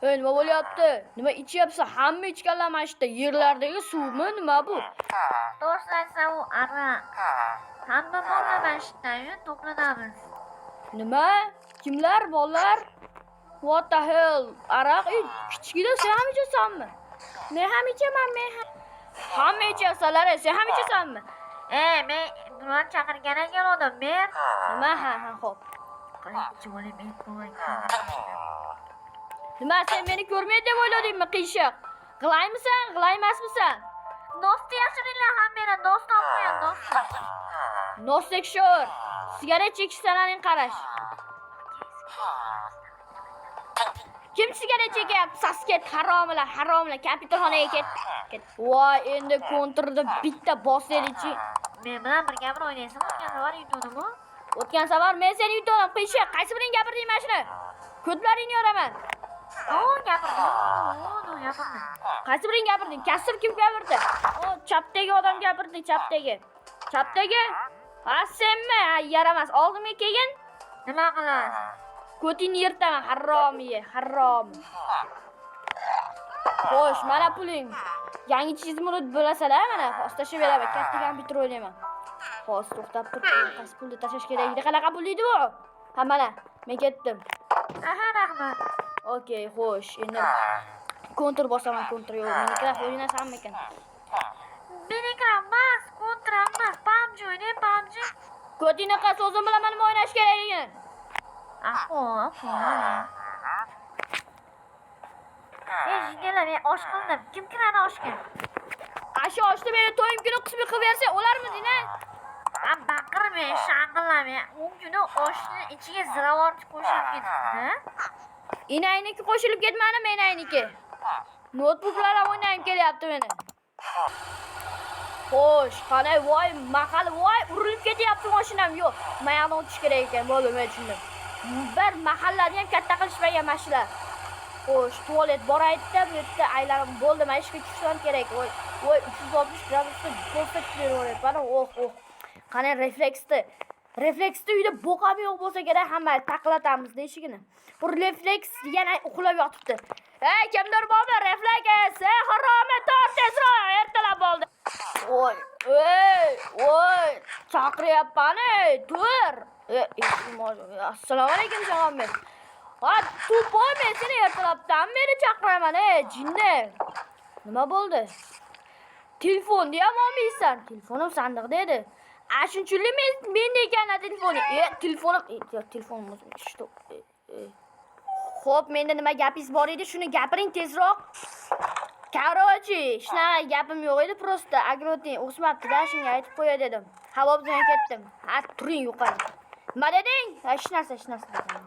Hey, nima bo'lyapti? Nima ichyapsan? Hamma ichganlar mana shu yerlardagi suvmi? Nima bu? To'g'ri aytsam u aroq. Hamma bolalar mana shu yerda to'planamiz. Nima? Kimlar bolalar? What the hell? Aroq kichkina sen ham ichasanmi? Men ham ichaman, men ham. Hamma ichasanlar, sen ham ichasanmi? Men biron chaqirgan ekan odam, men. Nima? Ha, xo'p. Nima, sen meni ko'rmaydi deb o'yladingmi, qiyshiq? G'ilaymisan, g'ilaymasmisan? Do'stni yashiringlar hammanglar, do'st topmayan, do'st. Nos tekshir. Sigaret chekish sananing qarash. Kim sigaret chekyapti? Sasket haromlar, kompyuterxonaga ket. Voy, endi kontrda bitta boslaylik-chi. Men bilan birga bir o'ynaysan, o'tgan safar yutdim-ku. O'tgan safar men seni yutdim, qiyshiq. Qaysi biring gapirding mana shuni? Ko'zlaringni yoraman. Gapirdim. Qaysi biring gapirding? Kasr kim gapirdi? Chapdagi odam gapirdi, chapdagi. Chapdagi? Senmi? Yaramas. Oldimga kelgin. Nima qilasiz? Ko'tingni yirtaman, harom. Xo'sh, mana puling. Yangi chizimni bo'lasalar, mana ostashib beraman. Katta kompyuter o'ynayman. Xo'sh, to'xtab tur. Qaysi pulni tashlash kerak? Qanaqa pul edi bu? Ha, mana, men ketdim. Aha, rahmat. Okey, xo'sh. Endi kontra bosaman, kontra yo'q. Minecraft o'ynasammi ekan? Minecraft emas, kontra emas. PUBG o'ynayman, PUBG. Ko'tingni qas o'zim bilaman nima o'ynash kerakligini. Jinnilar, men osh qildim. Kim kiradi oshga? Ashu oshni meni to'yim kuni qismi qilib bersa, o'larmiding-a? Men baqirmay, shang'illamay. U kuni oshni ichiga ziravorni qo'shib ketdi. Inayniki qo'shilib ketmadimi, inayniki? Notebooklar ham o'ynayim kelyapti meni. Xo'sh, qanday voy, mahal voy, urilib ketyapti mashinam. Yo'q, mayani o'tish kerak ekan, bo'ldi, men tushundim. Bir mahallani ham katta qilishmagan mashinlar. Xo'sh, tualet boraydi-da, bu yerda aylanib bo'ldi, men ishga tushsam kerak. Voy, 360 gradusda perfekt beryapti. Mana qanday refleksni uyda bo'qam yo'q bo'lsa kerak, hamma taqlatamiz eshigini. Bu refleks yana uxlab yotibdi. Ey, kimdir bormi? Refleks, haromi, tor tezroq, ertalab bo'ldi. Voy, chaqiryapman, tur. Assalomu alaykum janob. Tupoy, men seni ertalabdan beri chaqiraman, jinni. Nima bo'ldi? Telefonni ham olmaysan. Telefonim sandiqda edi. Shunchalik menda ekan telefoni. Telefonim ishda. Xo'p, menda nima gapingiz bor edi? Shuni gapiring tezroq. Короче, shunaqa gapim yo'q edi, prosta agroting o'smabdi-da, shunga aytib qo'ya dedim. Havo bilan ketdim. Turing yuqori. Nima deding? Hech narsa dedim.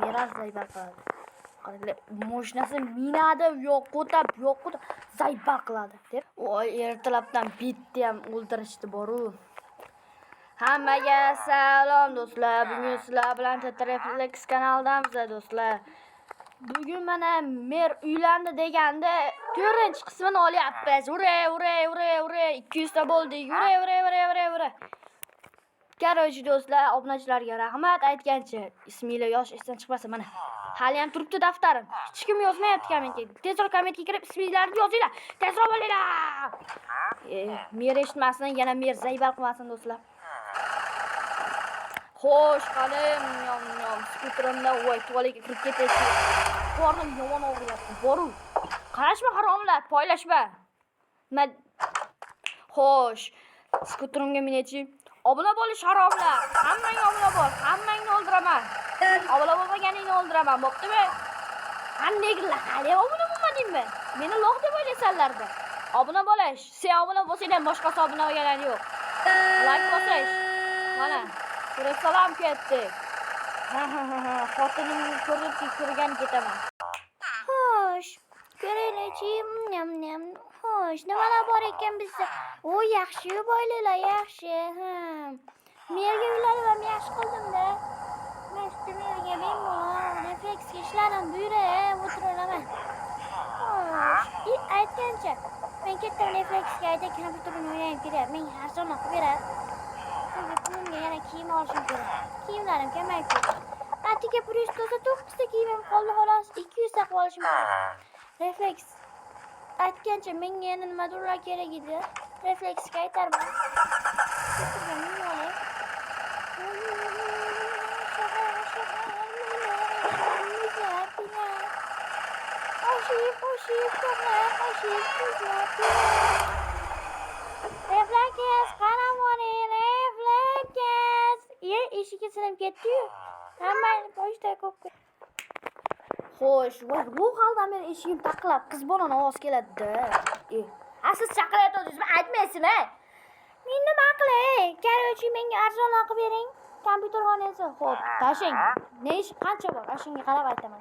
Miraz zayba qiladi. Mashinasi minadi, yo'qota, zayba qiladi deb. Voy, ertalabdan bitta ham o'ldirishdi boru. Hammaga salom do'stlar. Bugun sizlar bilan Reflex kanalidamiz do'stlar. Bugun mana mer uylandi deganda 4-qismini olyapmiz. Ure. 200 ta bo'ldik. Ure. Короче do'stlar, obunachilarga rahmat. Aytgancha, isminglar yosh esdan chiqmasa mana. Hali ham turibdi daftarim. Hech kim yozmayapti kommentga. Tezroq kommentga kirib isminglarni yozinglar. Tezroq bo'linglar. Mer eshitmasin, yana mer zaybal qilmasin do'stlar. Xo'sh, qalim, skuterimda voy tuvaletga kirib ketdi. Qornim yomon og'riyapti. Boru. Qarashma haromlar, poylashma. Xo'sh, skuterimga minchi. Obuna bo'lish haromlar. Hammang obuna bo'l. Hammangni o'ldiraman. Obuna bo'lmaganingni o'ldiraman. Bo'ptimi? Qandaylar hali obuna bo'lmadingmi? Meni loq deb o'ylaysanlarda. Obuna bo'lish. Sen obuna bo'lsang, boshqasi obuna bo'lgani yo'q. Like bosish. Mana, salom ketdi. Xotinimni ko'rgan ketaman. Xo'sh, ko'raylik-chi, xo'sh, nimalar bor ekan bizda? Yaxshi, boylar, yaxshi. Merga uylarni ham yaxshi qildim-da. Men shu merga bemalol refleksga ishlarim buyurib o'tiraman. Xo'sh, aytgancha, men ketdim refleksga, aytib kompyuterni o'ynayib kelyapman. Men arzon qilib beradi. Pulimga yana kiyim olishim kerak. Kiyimlarim kamayib ketdi. Ertaga pryus toza 9 ta kiyimim qoldi xolos. 200 saqlab olishim kerak. Refleks. Aytgancha menga endi nimadirlar kerak edi. Refleksga aytarman. Refleks, qaramoni, refleks. Eshikka sinib ketdi-yu. Hammani pochta ko'p. Xo'sh, voy, bu holdan beri eshigim taqilab, qiz bolani ovoz keladi-da. Siz chaqirayotganingizni aytmaysizmi? Men nima qilay? Короче, menga arzonroq qilib bering. Kompyuterxonasi. Xo'p, tashing. Ne ish qancha bor? Shunga qarab aytaman.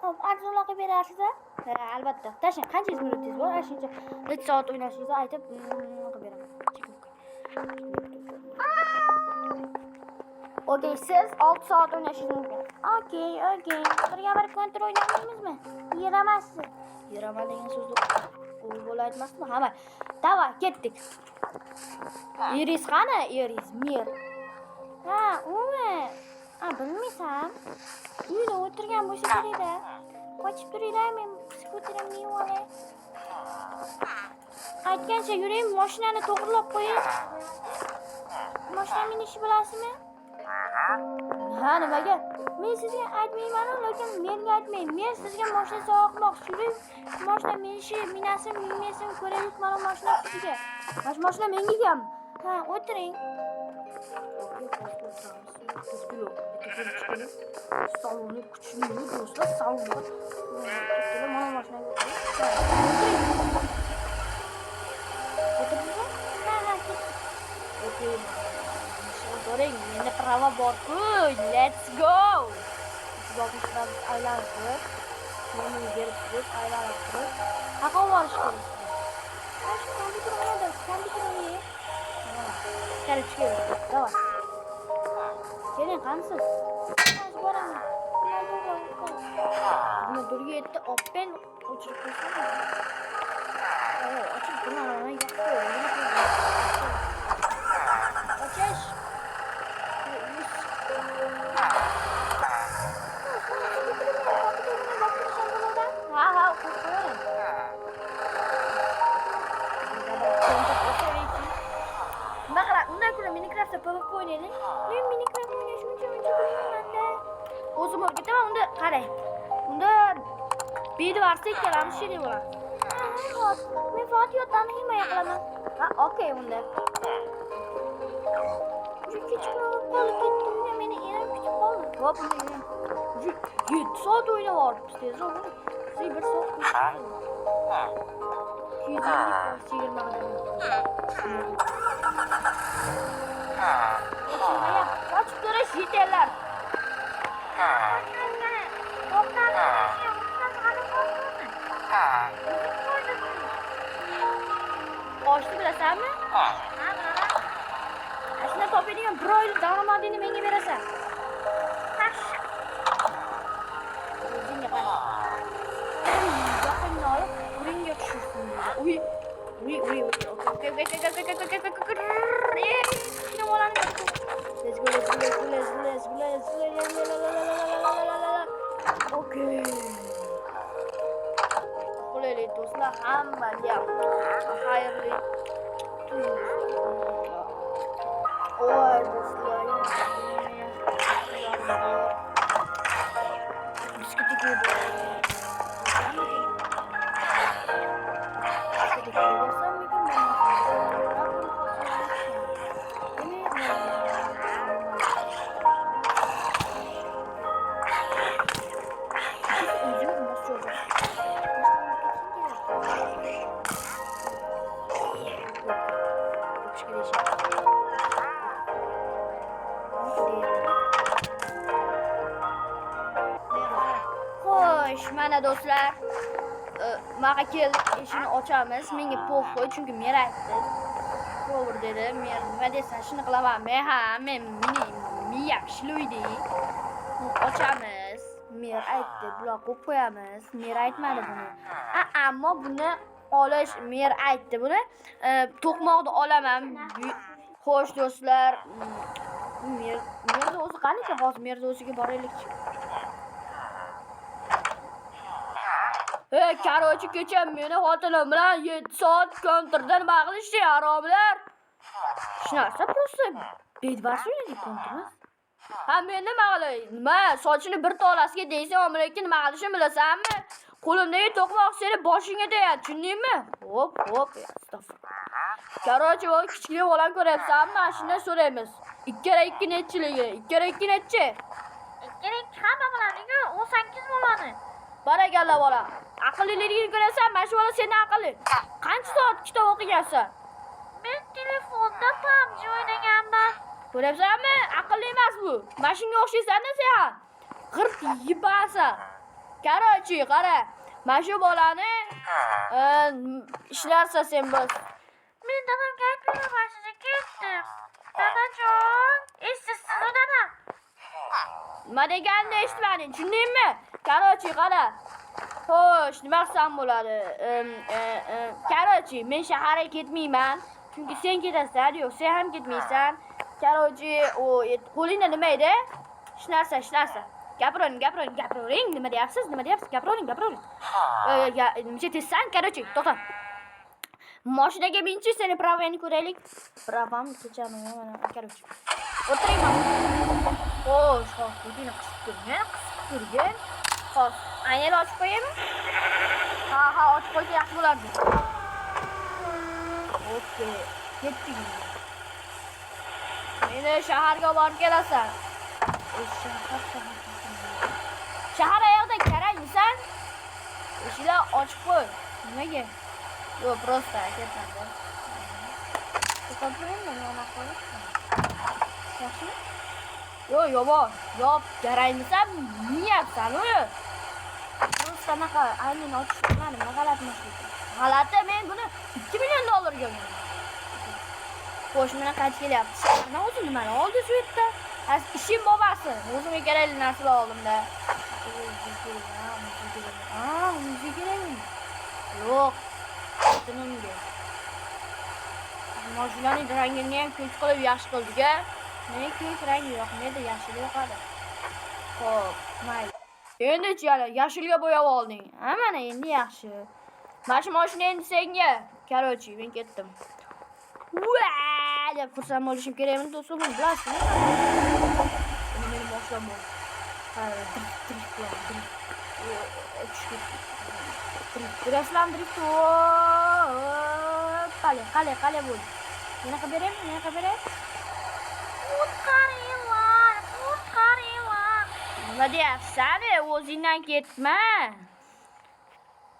Xo'p, arzonroq qilib berasiz-a? Ha, albatta. Tashing. Qancha minutingiz bor? Shuncha necha soat o'ynashingizni aytib qilib beraman. Okey, siz 6 soat o'ynashingiz mumkin. Okey. Birga bir kontra o'ynaymizmi? Yeramaysiz. Yeraman degan so'zni u bo'la aytmasmi? Hamma. Davay, ketdik. Iris qani? Iris, Mir. Ha, umi. Bilmaysam. Uyda o'tirgan bo'lsa kerak-da. Qochib turinglar, men skuterimni yuvib olay. Aytgancha yuring, mashinani to'g'rilab qo'ying. Mashina minishni bilasizmi? Ha, nimaga? Men sizga aytmayman, lekin menga aytmang. Men sizga mashina sog'moqchi yuring. Mashina minasini minmasini ko'raylik mana mashina kuchiga. Mashina menga ekanmi? Ha, o'tiring. Salonni kuchli do'stlar, salonni. Mana mashinaga o'tirdingizmi? Ha, Okey. Boring, menda prava bor-ku. Let's go. Boshdan aylanib, meni berib aylanib turib, haqqa borish kerak. kompyuterxonada. Kelib chiqing. Davay. Keling, qansiz? Hozir boraman. Buni durga yetdi, oppen o'chirib qo'ysam. Ochib turmani yo'q. Ochish. Ha, qo'ying. Nima undan ko'ra Minecraftda PvP o'ynaylik. Men Minecraft o'ynashni uncha bilmayman-da. O'zim o'rgataman, unda qarang. Unda bedi varsa ikkalamiz shirin bo'ladi. Xo'p, men Fatihotani himoya qilaman. Ha, okey unda. Kechqurun qolib ketdim, meni erim kutib qoldi. Hop, unda 7 soat o'ynab olibmiz, tezroq. Siz 1 soat qo'shib. 220 Qochib turish yetarlar. Oshni bilasanmi? Ashuna topadigan 1 oylik daromadingni menga berasan. O'zingga qara. Yoqimni olib, uringga tushirsin. Uy. Okey. Let's go. Okay. Qo'laylik do'stlar, hammaga xayrli tun. Voy do'stlar, biskit yedi. Xo'sh, mana do'stlar, maga keldik, eshikni ochamiz. Menga po'xo'y, chunki men aytdi. To'g'ri dedi. Men nima desam, shuni qilaman. Men miyam ishlaydi. Ochamiz. Men aytdi, bular qo'yib qo'yamiz. Men aytmadi buni. Ammo buni olish men aytdi buni. To'qmoqni olaman. Xo'sh do'stlar, men Merda o'zi qani ekan? Hozir merda o'ziga boraylikchi. Karochi kecha meni xotinim bilan 7 soat kontrda nima qilishdi, haromlar? Shunaqa просто bedvar o'ynadik kontrimiz. Ha, men nima qilay? Nima, sochini bir tolasiga deysan, omlekin nima qilishini bilasanmi? Qo'limdagi to'qmoq seni boshingga deyapti, tushundingmi? Hop, astag'firullah. Karochi, o kichkina bolam ko'ryapsanmi? Mana shunday so'raymiz. 2 nechchiligi? 2 nechi? 2 hamma biladi-ku, 18 bo'ladi. Barakalla bola. Aqlliligini ko'rasan, mana shu bola sendan aqlli. Qancha soat kitob o'qigansan? Men telefonda PUBG o'ynaganman. Ko'ryapsanmi? Aqlli emas bu. Mana shunga o'xshaysan-da sen ham. G'irt yibasan. Karochi, qara. Mana shu bolani ishlarsa sen biz. Men dadamga aytib boshiga ketdim. Dadajon, eshitasiz dadam. Nima deganini eshitmading, tushundingmi? Karochi, qara. Xo'sh, nima qilsam bo'ladi? Karochi, men shaharga ketmayman. Chunki sen ketasan, yo'q, sen ham ketmaysan. Karochi, qo'lingda nima edi? Hech narsa. Gapiring. Nima deyapsiz? Gapiring. Nima tezsan, Karochi? To'xta. Mashinaga binchi, seni pravani ko'raylik. Pravam kechani, mana Karochi. O'tiring mana. Xo'sh, qo'lingni qisib turgin. Xo'sh, aynani ochib qo'yaymi? Ha, ochib qo'ysa yaxshi bo'lardi. Okey, ketdik. Meni shaharga borib kelasan. Shahar ayog'ida karangsan. Eshikni ochib qo'y. Nimaga? Yo'q, просто ketaman. To'xtatmaymi, mana qo'yib. Yaxshimi? Yo'q, yomon. Yo'q, karangsan, niyapsan-ku. Просто anaqa aynini ochishdan nima g'alati mashina. G'alati, men buni 2 million dollarga oldim. Xo'sh, mana qaytib kelyapti. Shaharni o'zi nimani oldi shu yerda? Ishim bo'lmasi. O'zimga kerakli narsalar oldim-da. O'zi kerakmi? Yo'q. Tinimga. Mashinaning rangini ham ko'ch qilib yaxshi qildik-a. Menga ko'ch rangi yoqmaydi, yashil yoqadi. Xo'p, mayli. Endi-chi yana yashilga bo'yab olding. Ha, mana endi yaxshi. Mana shu mashina endi senga. Karochi, men ketdim. Deb xursand bo'lishim kerakmi, do'stim? Bilasizmi? Meni mashinam bor. Drift. Qale bo'ldi. Yana qilib beraymi? Qutqaringlar. Nima deyapsan? O'zingdan ketma.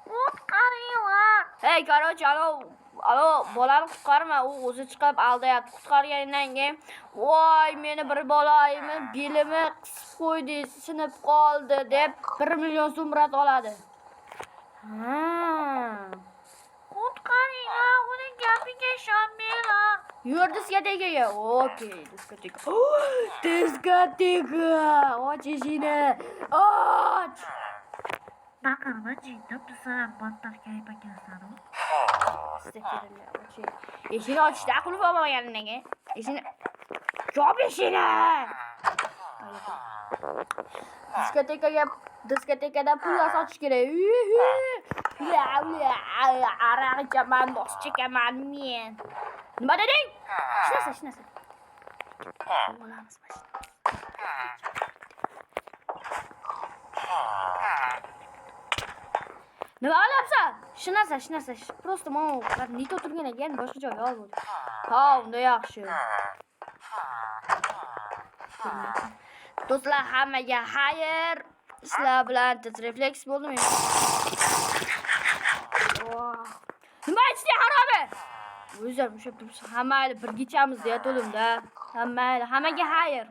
Qutqaringlar. Hey, Karochi, alo, bolani qutqarma. U o'zi chiqib aldayapti. Qutqargandan keyin, voy, meni bir bolayimni belimi qisib qo'ydi, sinib qoldi deb 1 million so'm oladi. Ha. Qutqaringlar, uning gapiga ishonmanglar. Yur diskotekaga. Okey, diskoteka. Diskoteka. Och eshikni. Och. Baqirma, jinni, bizlar battarga aypakansan-ku. Eshikni ochishda aql bo'lmaganidan keyin. Eshikni. Chop eshikni. Diskotekada pul sotish kerak. Aroq ichaman, bosh chekaman men. Nima deding? Hech narsa. Bo'lamiz mashina. Nima olyapsan? Hech narsa. Просто men nito turgan ekan, boshqa joyga oldim. Ha, unda yaxshi. Do'stlar, hammaga xayr. Sizlar bilan refleks bo'ldim. Nima aytdi haromi? O'zim o'sha hammayli birga ichamiz deya to'limda. Hammaga xayr.